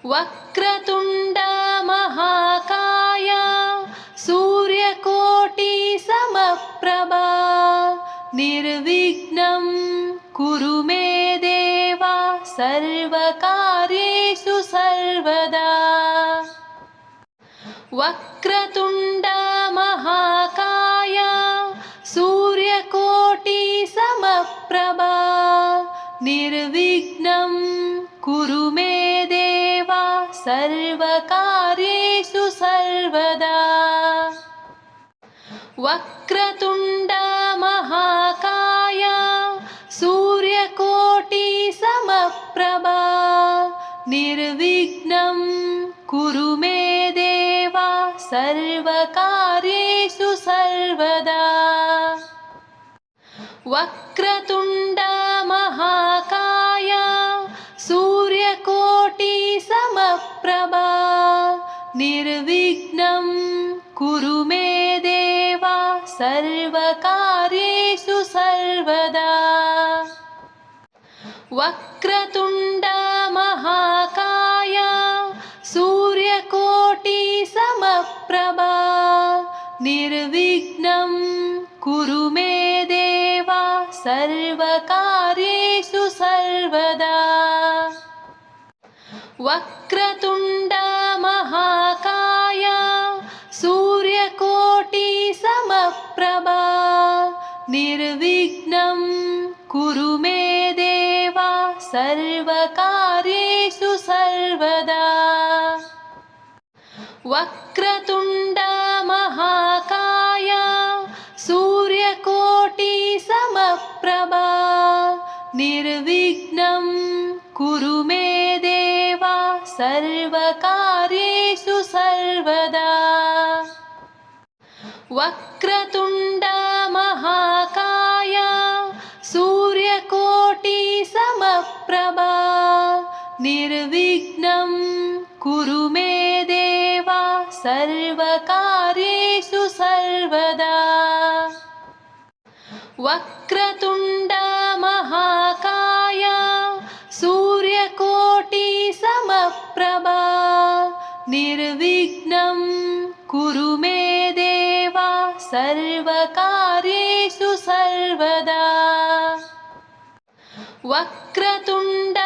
वक्रतुण्ड महाकाय सूर्यकोटि समप्रभा निर्विघ्नं कुरु मे देव सर्वकार्येषु सर्वदा। वक्रतुण्ड महाकाय सूर्यकोटि समप्रभा निर्विघ्नं कुरु मे देव सर्वकार्येषु सर्वदा। वक्रतुण्ड महाकाय सूर्यकोटि समप्रभा निर्विघ्नं कुरु मे देव सर्वकार्येषु सर्वदा। वक्रतुण्ड महाकाय सूर्यकोटि समप्रभा निर्विघ्नं कुरु मे देव सर्वकार्येषु सर्वदा। वक्रतुण्ड महाकाय सूर्यकोटि समप्रभा निर्विघ्नं कुरु मे देव सर्वकार्येषु सर्वदा। वक्रतुण्ड महाकाय सूर्यकोटि समप्रभा निर्विघ्नं कुरु मे देव सर्वकार्येषु सर्वदा। वक्रतुण्ड महाकाय सूर्यकोटि समप्रभा निर्विघ्नं कुरु मे देव सर्वकार्येषु सर्वदा। वक्रतुण्ड महाकाय सूर्यकोटि समप्रभा निर्विघ्नं कुरु मे देव सर्वकार्येषु सर्वदा। वक्रतुण्ड महाकाय सूर्यकोटि समप्रभा निर्विघ्नं कुरु मे देव सर्वकार्येषु सर्वदा। वक्रतुण्ड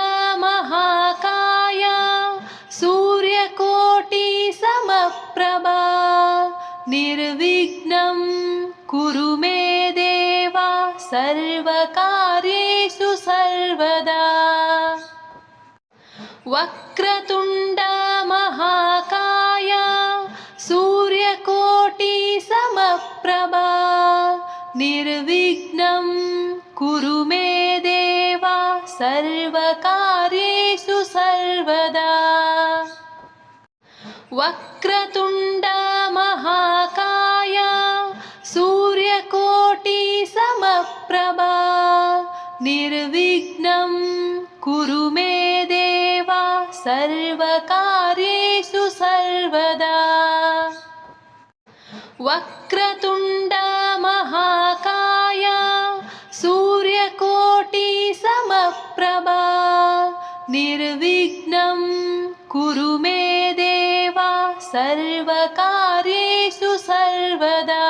महाकाय सूर्यकोटि समप्रभा निर्विघ्नं कुरु मे देव सर्वकार्येषु सर्वदा। वक्रतुण्ड महाकाय सूर्यकोटि समप्रभा निर्विघ्नं कुरु मे देव सर्वकार्येषु सर्वदा। वक्रतुण्ड महाकाय सूर्यकोटि समप्रभा निर्विघ्नं कुरु मे देव सर्वकार्येषु सर्वदा। वक्रतुण्ड महाकाय सूर्यकोटि समप्रभा निर्विघ्नं कुरु मे देव सर्वकार्येषु सर्वदा।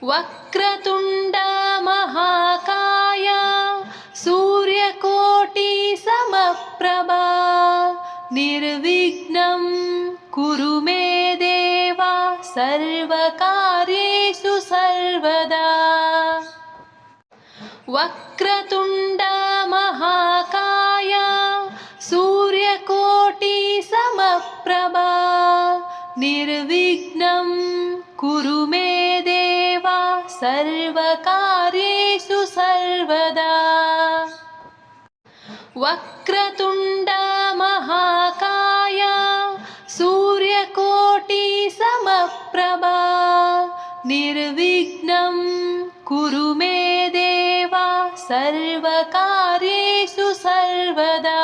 वक्रतुण्ड महाकाय सूर्यकोटि समप्रभा निर्विघ्नं कुरु मे देव सर्वकार्येषु सर्वदा। वक्रतुण्ड महाकाय सूर्यकोटि समप्रभा निर्विघ्नं कुरु मे देव सर्वकार्येषु सर्वदा। वक्रतुण्ड महाकाय सूर्यकोटि समप्रभा निर्विघ्नं कुरु मे देव सर्वकार्येषु सर्वदा।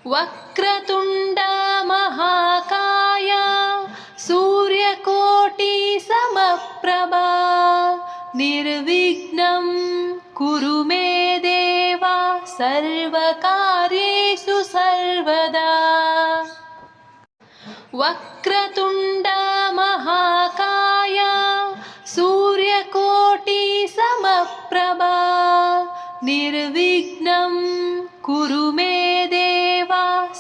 वक्रतुण्ड महाकाय सूर्यकोटि समप्रभा निर्विघ्नं कुरु मे देव सर्वकार्येषु सर्वदा वक्रतुण्ड महाकाय सूर्यकोटिसमप्रभा निर्विघ्नं कुरु मे देव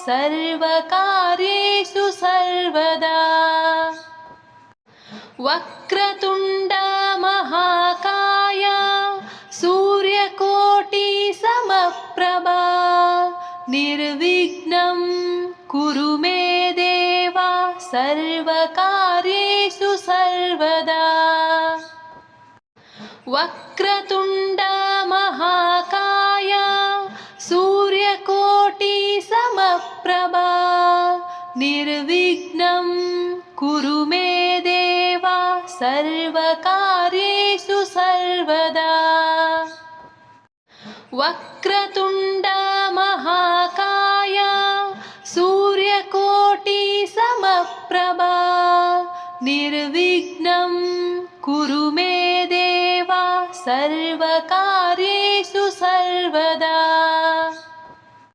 सर्वकार्येषु सर्वदा वक्रतुण्ड महाकाय सूर्यकोटिसमप्रभा निर्विघ्नं कुरु मे देव सर्वकार्येषु सर्वदा वक्रतुण्ड महाकाय सूर्यकोटिसमप्रभा निर्विघ्नं कुरु मे देव सर्वकार्येषु सर्वदा वक्रतुण्ड महाकाय सूर्यकोटिसमप्रभा निर्विघ्नं कुरु मे देव सर्वकार्येषु सर्वदा।